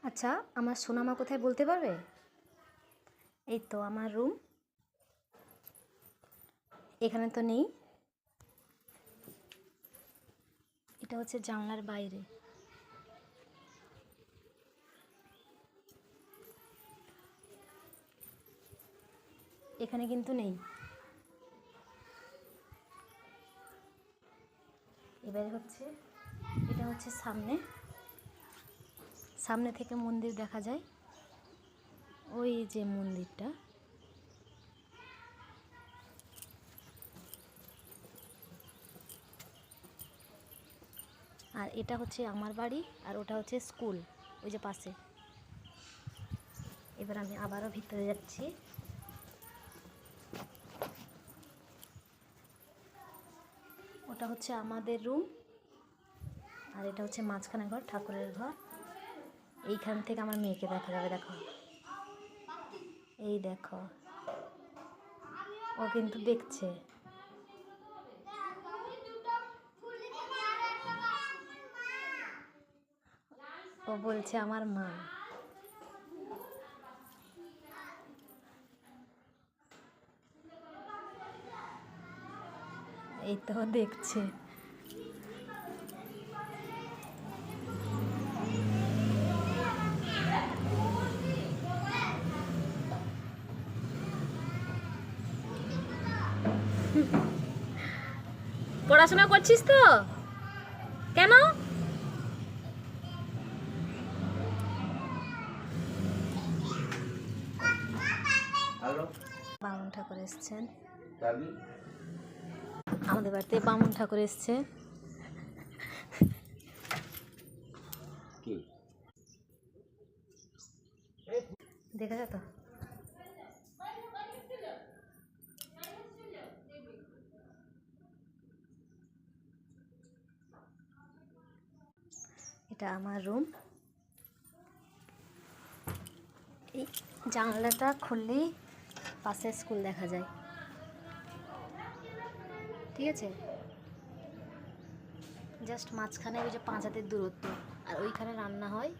আচ্ছা, আমার সোনামা কোথায় বলতে পারবে? এই তো আমার রুম, এখানে তো নেই। এটা হচ্ছে জানলার বাইরে। এখানে কিন্তু নেই। এবারে হচ্ছে এটা হচ্ছে সামনে, সামনে থেকে মন্দির দেখা যায়। ওই যে মন্দিরটা, আর এটা হচ্ছে আমার বাড়ি, আর ওটা হচ্ছে স্কুল ওই যে পাশে। এবার আমি আবারও ভিতরে যাচ্ছি। ওটা হচ্ছে আমাদের রুম, আর এটা হচ্ছে মাঝখানে ঘর, ঠাকুরের ঘর। এইখান থেকে আমার মেয়েকে দেখা যাবে, দেখো, এই দেখো, ও কিন্তু দেখছে। ও বলছে আমার মা। এই তো দেখছে। পড়াশোনা করছিস তো? কেন? বামুন ঠাকুর এসছেন আমাদের বাড়িতে। বামুন ঠাকুর এসছে। দেখা যেত। এটা আমার রুম। এই জানলাটা খুললেই পাশে স্কুল দেখা যায়, ঠিক আছে? জাস্ট মাঝখানে ওই যে 5 হাতের দূরত্ব, আর ওইখানে রান্না হয়।